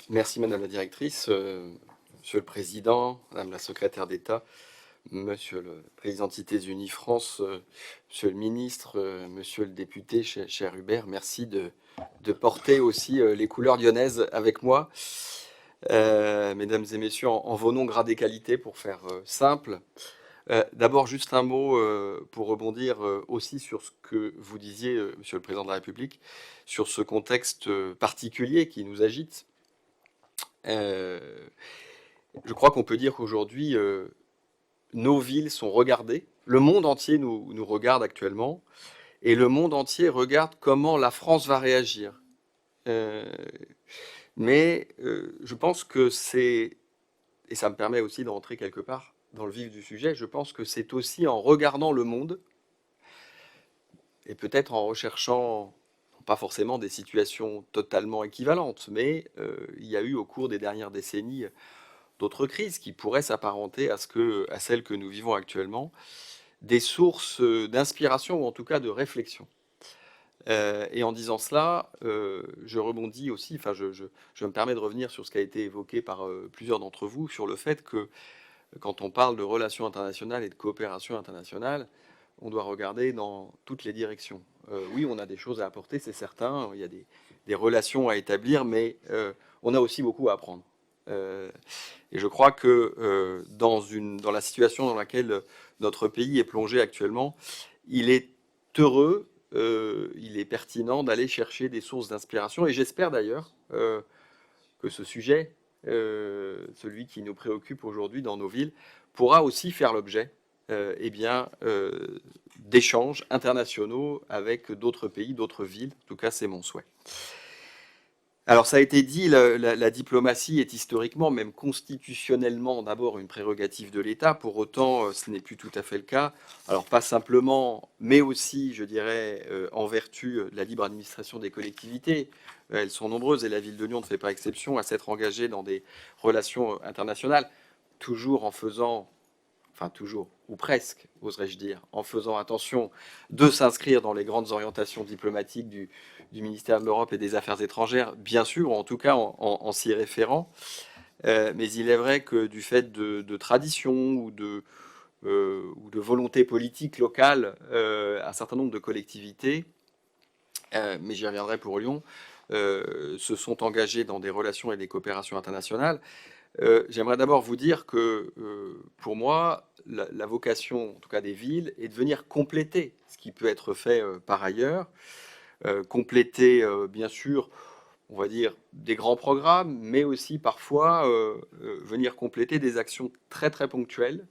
Merci Madame la directrice, Monsieur le Président, Madame la secrétaire d'État, Monsieur le Président de Cités Unies France, Monsieur le Ministre, Monsieur le député, cher Hubert, merci de porter aussi les couleurs lyonnaises avec moi. Mesdames et Messieurs, en vos noms, grade et qualité, pour faire simple. D'abord, juste un mot pour rebondir aussi sur ce que vous disiez, Monsieur le Président de la République, sur ce contexte particulier qui nous agite. Je crois qu'on peut dire qu'aujourd'hui, nos villes sont regardées. Le monde entier nous regarde actuellement. Et le monde entier regarde comment la France va réagir. Mais je pense que c'est, et ça me permet aussi d'entrer quelque part dans le vif du sujet, je pense que c'est aussi en regardant le monde, et peut-être en recherchant, pas forcément des situations totalement équivalentes, mais il y a eu au cours des dernières décennies d'autres crises qui pourraient s'apparenter à celles que nous vivons actuellement, des sources d'inspiration ou en tout cas de réflexion. Et en disant cela, je rebondis aussi, enfin je me permets de revenir sur ce qui a été évoqué par plusieurs d'entre vous, sur le fait que quand on parle de relations internationales et de coopération internationale, on doit regarder dans toutes les directions. Oui, on a des choses à apporter, c'est certain, il y a des relations à établir, mais on a aussi beaucoup à apprendre. Et je crois que dans la situation dans laquelle notre pays est plongé actuellement, il est heureux, il est pertinent d'aller chercher des sources d'inspiration. Et j'espère d'ailleurs que ce sujet, celui qui nous préoccupe aujourd'hui dans nos villes, pourra aussi faire l'objet d'échanges internationaux avec d'autres pays, d'autres villes. En tout cas, c'est mon souhait. Alors, ça a été dit, la diplomatie est historiquement, même constitutionnellement, d'abord une prérogative de l'État. Pour autant, ce n'est plus tout à fait le cas. Alors, pas simplement, mais aussi, je dirais, en vertu de la libre administration des collectivités. Elles sont nombreuses et la ville de Lyon ne fait pas exception à s'être engagée dans des relations internationales, toujours en faisant, enfin toujours, ou presque, oserais-je dire, en faisant attention de s'inscrire dans les grandes orientations diplomatiques du ministère de l'Europe et des Affaires étrangères, bien sûr, ou en tout cas en s'y référant. Mais il est vrai que du fait de traditions ou de volonté politique locale, un certain nombre de collectivités, mais j'y reviendrai pour Lyon, se sont engagées dans des relations et des coopérations internationales. J'aimerais d'abord vous dire que pour moi, la vocation, en tout cas des villes, est de venir compléter ce qui peut être fait par ailleurs, compléter bien sûr, on va dire, des grands programmes, mais aussi parfois venir compléter des actions très très ponctuelles.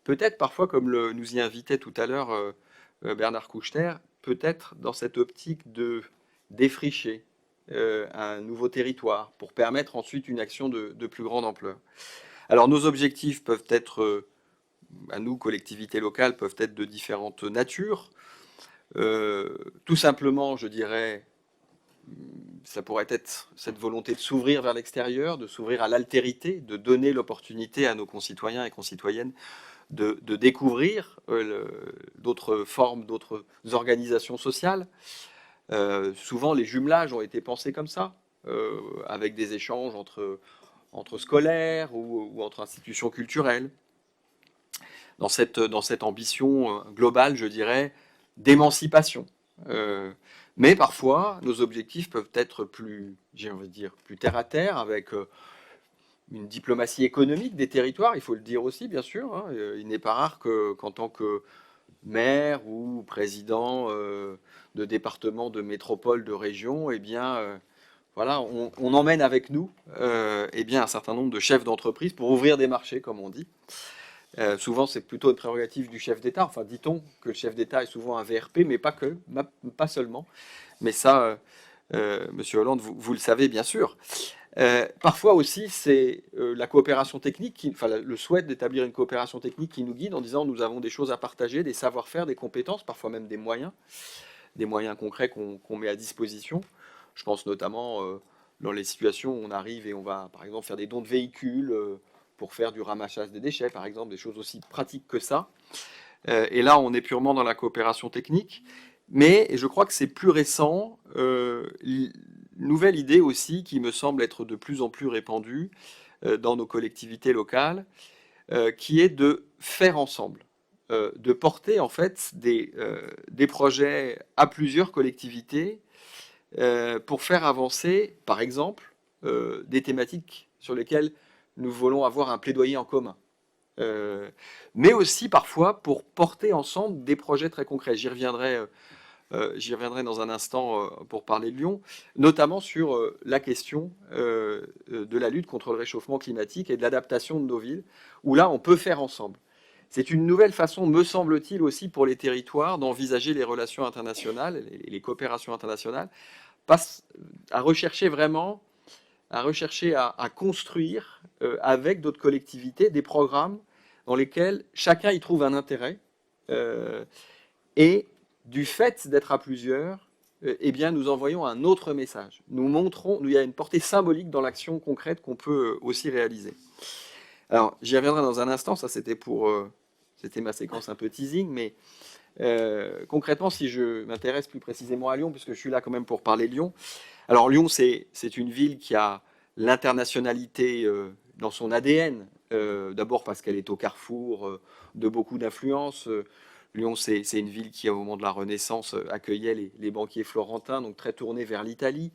Peut-être parfois, comme nous y invitait tout à l'heure Bernard Kouchner, peut-être dans cette optique de défricher un nouveau territoire pour permettre ensuite une action de plus grande ampleur. Alors nos objectifs peuvent être, à nous, collectivités locales, peuvent être de différentes natures. Tout simplement, je dirais, ça pourrait être cette volonté de s'ouvrir vers l'extérieur, de s'ouvrir à l'altérité, de donner l'opportunité à nos concitoyens et concitoyennes de découvrir d'autres formes, d'autres organisations sociales. Souvent, les jumelages ont été pensés comme ça, avec des échanges entre scolaires ou entre institutions culturelles, dans cette ambition globale, je dirais, d'émancipation. Mais parfois, nos objectifs peuvent être plus, j'ai envie de dire, plus terre à terre, avec une diplomatie économique des territoires, il faut le dire aussi, bien sûr. Hein. Il n'est pas rare qu'en tant que maire ou président de département, de métropole, de région, eh bien, voilà, on emmène avec nous eh bien, un certain nombre de chefs d'entreprise pour ouvrir des marchés, comme on dit. Souvent, c'est plutôt une prérogative du chef d'État. Enfin, dit-on que le chef d'État est souvent un VRP, mais pas que, pas seulement. Mais ça, Monsieur Hollande, vous le savez bien sûr. Parfois aussi, c'est la coopération technique, enfin le souhait d'établir une coopération technique qui nous guide en disant nous avons des choses à partager, des savoir-faire, des compétences, parfois même des moyens concrets qu'on met à disposition. Je pense notamment dans les situations où on arrive et on va, par exemple, faire des dons de véhicules pour faire du ramassage des déchets, par exemple, des choses aussi pratiques que ça. Et là, on est purement dans la coopération technique. Mais je crois que c'est plus récent, nouvelle idée aussi qui me semble être de plus en plus répandue dans nos collectivités locales, qui est de faire ensemble, de porter en fait des projets à plusieurs collectivités pour faire avancer, par exemple, des thématiques sur lesquelles nous voulons avoir un plaidoyer en commun. Mais aussi parfois pour porter ensemble des projets très concrets. J'y reviendrai dans un instant pour parler de Lyon, notamment sur la question de la lutte contre le réchauffement climatique et de l'adaptation de nos villes, où là on peut faire ensemble. C'est une nouvelle façon, me semble-t-il, aussi pour les territoires d'envisager les relations internationales, les coopérations internationales, à rechercher vraiment, à construire avec d'autres collectivités des programmes dans lesquels chacun y trouve un intérêt. Et du fait d'être à plusieurs, eh bien, nous envoyons un autre message. Nous montrons, il y a une portée symbolique dans l'action concrète qu'on peut aussi réaliser. Alors, j'y reviendrai dans un instant, ça c'était ma séquence un peu teasing, mais concrètement, si je m'intéresse plus précisément à Lyon, puisque je suis là quand même pour parler de Lyon. Alors, Lyon, c'est une ville qui a l'internationalité dans son ADN, d'abord parce qu'elle est au carrefour de beaucoup d'influences. Lyon, c'est une ville qui, au moment de la Renaissance, accueillait les banquiers florentins, donc très tournée vers l'Italie.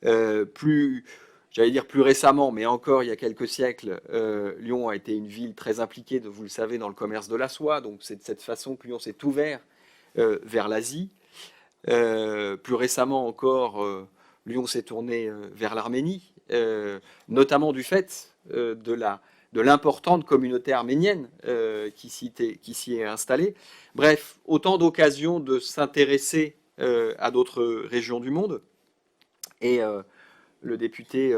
J'allais dire plus récemment, mais encore il y a quelques siècles, Lyon a été une ville très impliquée, vous le savez, dans le commerce de la soie. Donc c'est de cette façon que Lyon s'est ouvert vers l'Asie. Plus récemment encore, Lyon s'est tourné vers l'Arménie, notamment du fait de l'importante communauté arménienne qui s'y est installée. Bref, autant d'occasions de s'intéresser à d'autres régions du monde. Et le député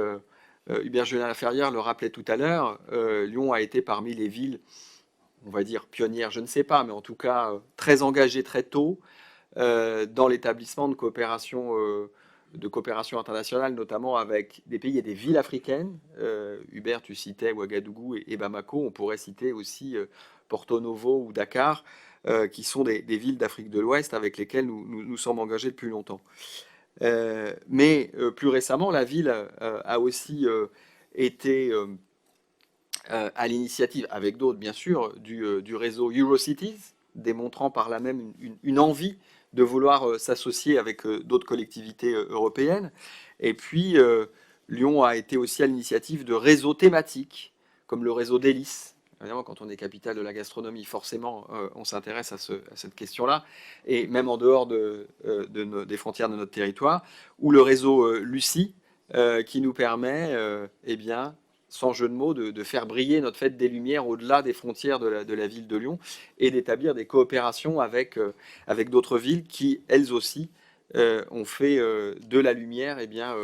Hubert Gelin-Laferrière le rappelait tout à l'heure, Lyon a été parmi les villes, on va dire pionnières, je ne sais pas, mais en tout cas très engagées très tôt dans l'établissement de coopération internationale, notamment avec des pays et des villes africaines. Hubert, tu citais Ouagadougou et Bamako, on pourrait citer aussi Porto Novo ou Dakar, qui sont des villes d'Afrique de l'Ouest avec lesquelles nous sommes engagés depuis longtemps. Mais plus récemment, la ville a aussi été à l'initiative, avec d'autres bien sûr, du réseau Eurocities, démontrant par là même une envie de vouloir s'associer avec d'autres collectivités européennes. Et puis, Lyon a été aussi à l'initiative de réseaux thématiques, comme le réseau d'Hélice. Évidemment, quand on est capitale de la gastronomie, forcément, on s'intéresse à cette question-là, et même en dehors des frontières de notre territoire, ou le réseau Lucie, qui nous permet, eh bien, sans jeu de mots, de faire briller notre fête des Lumières au-delà des frontières de la ville de Lyon, et d'établir des coopérations avec d'autres villes qui, elles aussi, ont fait de la lumière eh bien,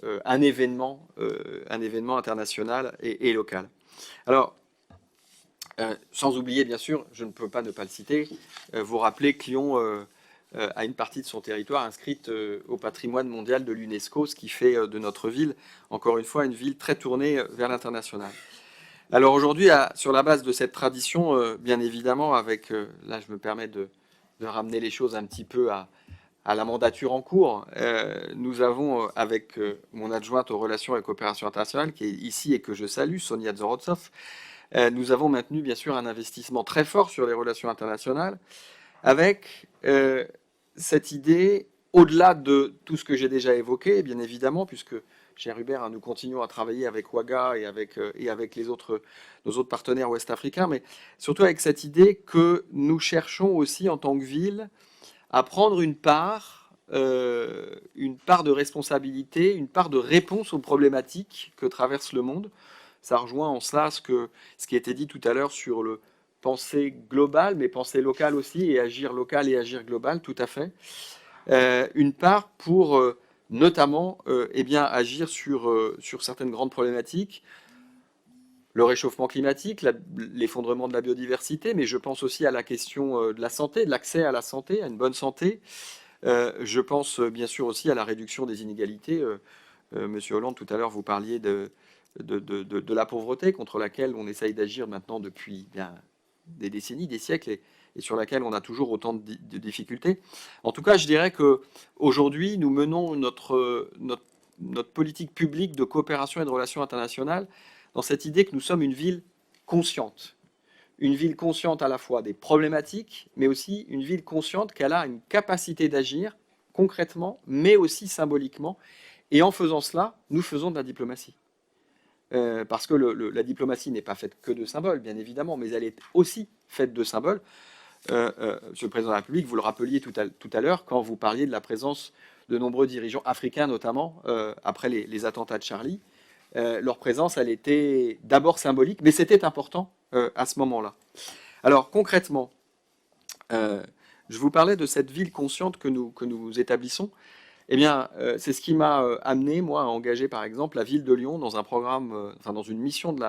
un événement international et local. Alors, sans oublier, bien sûr, je ne peux pas ne pas le citer, vous rappeler que Lyon a une partie de son territoire inscrite au patrimoine mondial de l'UNESCO, ce qui fait de notre ville, encore une fois, une ville très tournée vers l'international. Alors aujourd'hui, sur la base de cette tradition, bien évidemment, là je me permets de ramener les choses un petit peu à la mandature en cours, nous avons, avec mon adjointe aux relations et coopération internationale, qui est ici et que je salue, Sonia Zorotsov, nous avons maintenu bien sûr un investissement très fort sur les relations internationales, avec cette idée, au-delà de tout ce que j'ai déjà évoqué, bien évidemment, puisque, cher Hubert, nous continuons à travailler avec Ouaga et avec nos autres partenaires ouest-africains, mais surtout avec cette idée que nous cherchons aussi en tant que ville à prendre une part de responsabilité, une part de réponse aux problématiques que traverse le monde. Ça rejoint en cela ce qui a été dit tout à l'heure sur le penser global, mais penser local aussi, et agir local et agir global, tout à fait. Une part pour notamment eh bien, agir sur certaines grandes problématiques, le réchauffement climatique, l'effondrement de la biodiversité, mais je pense aussi à la question de la santé, de l'accès à la santé, à une bonne santé. Je pense bien sûr aussi à la réduction des inégalités. Monsieur Hollande, tout à l'heure, vous parliez de la pauvreté contre laquelle on essaye d'agir maintenant depuis des décennies, des siècles, et sur laquelle on a toujours autant de difficultés. En tout cas, je dirais qu'aujourd'hui, nous menons notre politique publique de coopération et de relations internationales dans cette idée que nous sommes une ville consciente. Une ville consciente à la fois des problématiques, mais aussi une ville consciente qu'elle a une capacité d'agir concrètement, mais aussi symboliquement. Et en faisant cela, nous faisons de la diplomatie. Parce que la diplomatie n'est pas faite que de symboles, bien évidemment, mais elle est aussi faite de symboles. Monsieur le Président de la République, vous le rappeliez tout à l'heure quand vous parliez de la présence de nombreux dirigeants africains, notamment après les attentats de Charlie. Leur présence, elle était d'abord symbolique, mais c'était important à ce moment-là. Alors concrètement, je vous parlais de cette ville consciente que nous établissons. Eh bien, c'est ce qui m'a amené, moi, à engager, par exemple, la ville de Lyon dans un programme, enfin, dans une mission de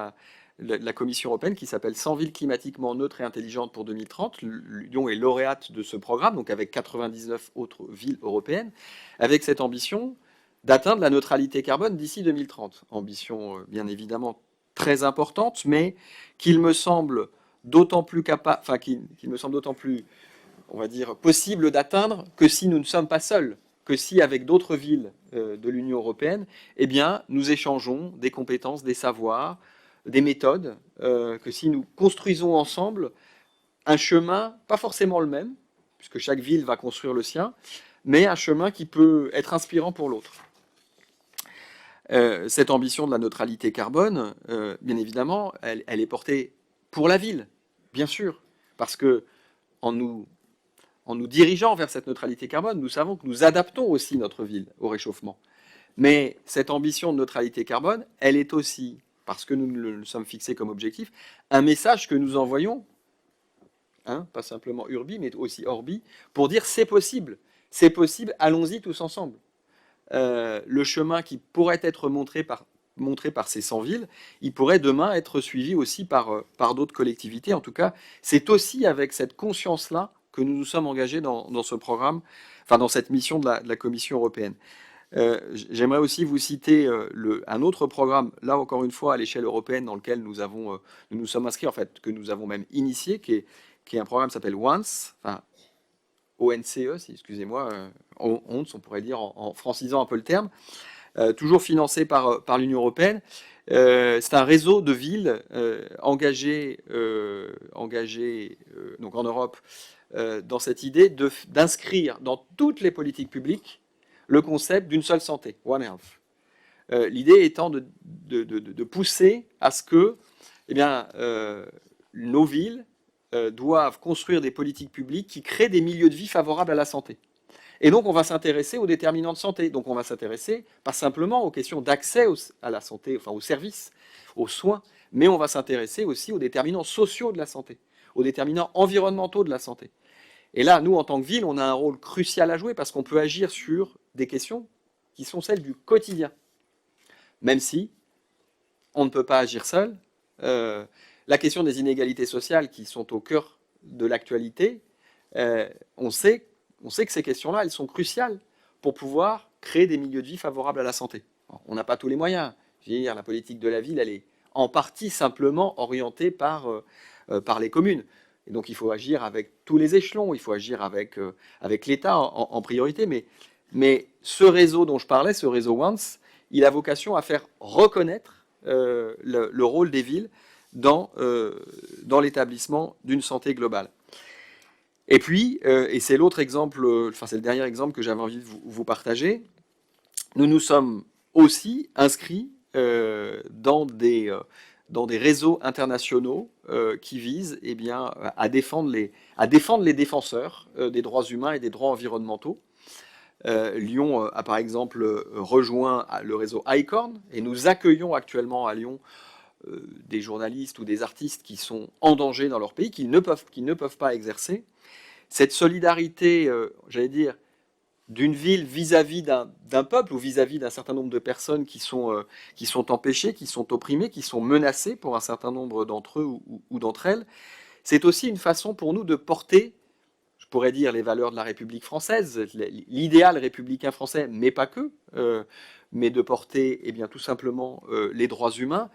la Commission européenne qui s'appelle 100 villes climatiquement neutres et intelligentes pour 2030. Lyon est lauréate de ce programme, donc avec 99 autres villes européennes, avec cette ambition d'atteindre la neutralité carbone d'ici 2030. Ambition, bien évidemment, très importante, mais qu'il me semble d'autant plus capable, enfin, qu'il me semble d'autant plus, on va dire, possible d'atteindre que si nous ne sommes pas seuls, que si avec d'autres villes de l'Union européenne, eh bien, nous échangeons des compétences, des savoirs, des méthodes, que si nous construisons ensemble un chemin, pas forcément le même, puisque chaque ville va construire le sien, mais un chemin qui peut être inspirant pour l'autre. Cette ambition de la neutralité carbone, bien évidemment, elle est portée pour la ville, bien sûr, parce que en nous dirigeant vers cette neutralité carbone, nous savons que nous adaptons aussi notre ville au réchauffement. Mais cette ambition de neutralité carbone, elle est aussi, parce que nous le sommes fixés comme objectif, un message que nous envoyons, hein, pas simplement urbi, mais aussi orbi, pour dire c'est possible, allons-y tous ensemble. Le chemin qui pourrait être montré par ces 100 villes, il pourrait demain être suivi aussi par d'autres collectivités. En tout cas, c'est aussi avec cette conscience-là que nous nous sommes engagés dans ce programme, enfin dans cette mission de la Commission européenne. J'aimerais aussi vous citer un autre programme, là encore une fois à l'échelle européenne, dans lequel nous nous sommes inscrits, en fait, que nous avons même initié, qui est un programme qui s'appelle ONCE, enfin ONCE, excusez-moi, ONCE, on pourrait dire en francisant un peu le terme, toujours financé par l'Union européenne. C'est un réseau de villes engagées donc en Europe dans cette idée d'inscrire dans toutes les politiques publiques le concept d'une seule santé, One Health. L'idée étant de pousser à ce que eh bien, nos villes doivent construire des politiques publiques qui créent des milieux de vie favorables à la santé. Et donc, on va s'intéresser aux déterminants de santé. Donc, on va s'intéresser pas simplement aux questions d'accès à la santé, enfin aux services, aux soins, mais on va s'intéresser aussi aux déterminants sociaux de la santé, aux déterminants environnementaux de la santé. Et là, nous, en tant que ville, on a un rôle crucial à jouer parce qu'on peut agir sur des questions qui sont celles du quotidien. Même si on ne peut pas agir seul. La question des inégalités sociales qui sont au cœur de l'actualité, on sait que ces questions-là, elles sont cruciales pour pouvoir créer des milieux de vie favorables à la santé. On n'a pas tous les moyens. Je veux dire, la politique de la ville, elle est en partie simplement orientée par les communes. Et donc il faut agir avec tous les échelons, il faut agir avec l'État en priorité. Mais ce réseau dont je parlais, ce réseau ONCE, il a vocation à faire reconnaître le rôle des villes dans l'établissement d'une santé globale. Et puis, et c'est l'autre exemple, enfin c'est le dernier exemple que j'avais envie de vous partager, nous nous sommes aussi inscrits dans des réseaux internationaux qui visent eh bien, à défendre les défenseurs des droits humains et des droits environnementaux. Lyon a par exemple rejoint le réseau ICORN et nous accueillons actuellement à Lyon des journalistes ou des artistes qui sont en danger dans leur pays, qui ne peuvent pas exercer. Cette solidarité, j'allais dire, d'une ville vis-à-vis d'un peuple ou vis-à-vis d'un certain nombre de personnes qui sont empêchées, qui sont opprimées, qui sont menacées pour un certain nombre d'entre eux ou d'entre elles, c'est aussi une façon pour nous de porter, je pourrais dire, les valeurs de la République française, l'idéal républicain français, mais pas que, mais de porter eh bien, tout simplement les droits humains,